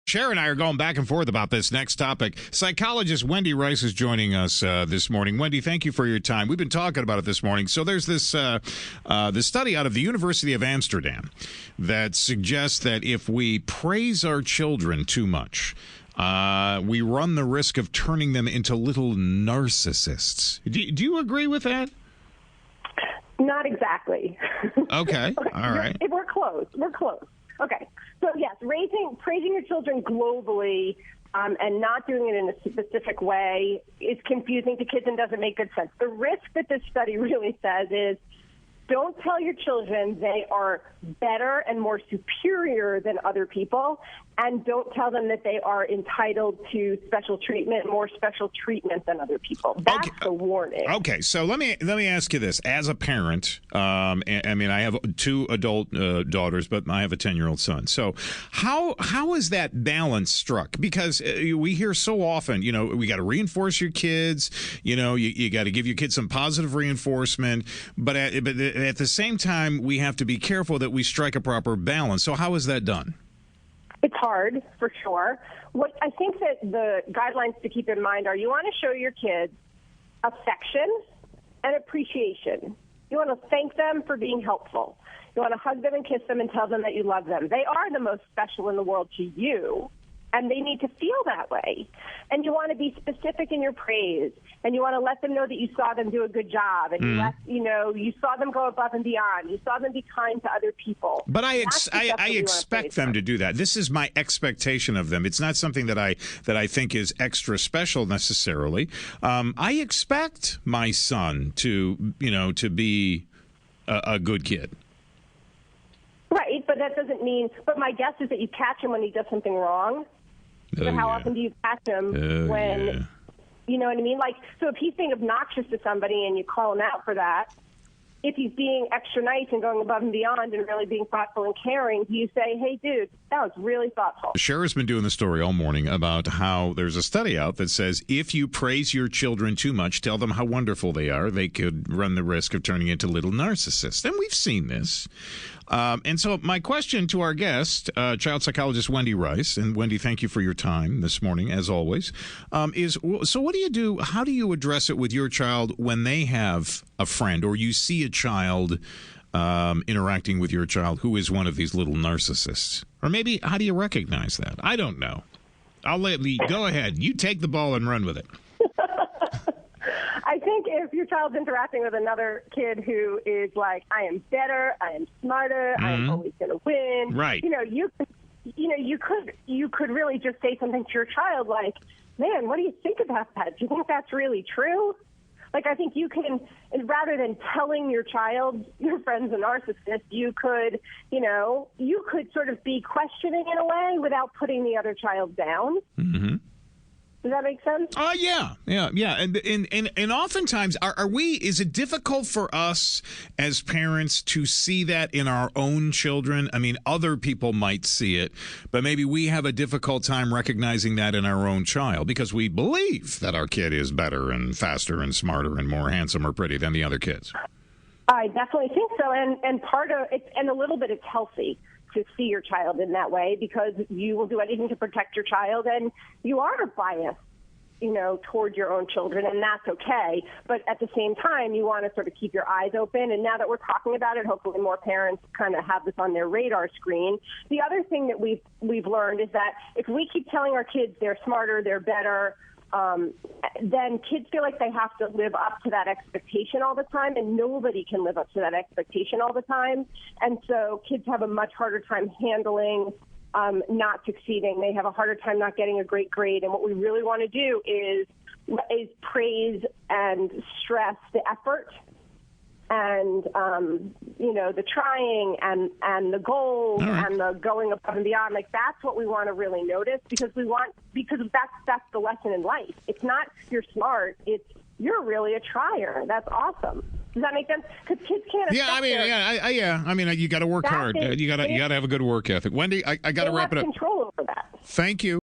Cher and I are going back and forth about this next topic. Psychologist Wendy Rice is joining us this morning. Wendy, thank you for your time. We've been talking about it this morning. So there's this study out of the University of Amsterdam that suggests that if we praise our children too much, we run the risk of turning them into little narcissists. Do you agree with that? Not exactly. Okay. All right. We're close. Okay. So, yes, praising your children globally and not doing it in a specific way is confusing to kids and doesn't make good sense. The risk that this study really says is don't tell your children they are better and more superior than other people, and don't tell them that they are entitled to special treatment, more special treatment than other people. That's the warning. Okay, so let me ask you this. As a parent, I mean, I have 2 adult daughters, but I have a 10-year-old son. So how is that balance struck? Because we hear so often, we got to reinforce your kids. You got to give your kids some positive reinforcement, but at the same time, we have to be careful that we strike a proper balance. So how is that done? It's hard, for sure. What I think that the guidelines to keep in mind are you want to show your kids affection and appreciation. You want to thank them for being helpful. You want to hug them and kiss them and tell them that you love them. They are the most special in the world to you, and they need to feel that way. And you want to be specific in your praise, and you want to let them know that you saw them do a good job, and you saw them go above and beyond. You saw them be kind to other people. But I expect them to do that. This is my expectation of them. It's not something that I think is extra special necessarily. I expect my son to be a good kid. Right, but that doesn't mean. But my guess is that you catch him when he does something wrong. So how often do you catch him when? Yeah. You know what I mean? Like, so if he's being obnoxious to somebody and you call him out for that, if he's being extra nice and going above and beyond and really being thoughtful and caring, you say, hey, dude, that was really thoughtful. Cher's been doing the story all morning about how there's a study out that says if you praise your children too much, tell them how wonderful they are, they could run the risk of turning into little narcissists. And we've seen this. And so my question to our guest, child psychologist Wendy Rice, and Wendy, thank you for your time this morning, as always, is, so what do you do? How do you address it with your child when they have a friend or you see a child interacting with your child who is one of these little narcissists? Or maybe how do you recognize that? I don't know. I'll let you go ahead. You take the ball and run with it. I think if your child's interacting with another kid who is like, I am better, I am smarter, I am always going to win. Right. You could really just say something to your child like, man, what do you think about that? Do you think that's really true? Like, I think you can, rather than telling your child your friend's a narcissist, you could sort of be questioning in a way without putting the other child down. Mm-hmm. Does that make sense? Yeah. And oftentimes, is it difficult for us as parents to see that in our own children? I mean, other people might see it, but maybe we have a difficult time recognizing that in our own child because we believe that our kid is better and faster and smarter and more handsome or pretty than the other kids. I definitely think so. And part of it, and a little bit it's healthy to see your child in that way because you will do anything to protect your child, and you are biased, toward your own children, and that's okay. But at the same time, you want to sort of keep your eyes open. And now that we're talking about it, hopefully more parents kind of have this on their radar screen. The other thing that we've learned is that if we keep telling our kids they're smarter, they're better, then kids feel like they have to live up to that expectation all the time, and nobody can live up to that expectation all the time. And so kids have a much harder time handling not succeeding. They have a harder time not getting a great grade. And what we really want to do is praise and stress the effort and, the trying and the goals and the going above and beyond. Like, that's what we want to really notice because that's the lesson in life. It's not you're smart. It's you're really a trier. That's awesome. Does that make sense? Because kids can't. I mean, you got to work hard. You got to have a good work ethic. Wendy, I got to wrap it up. Control over that. Thank you.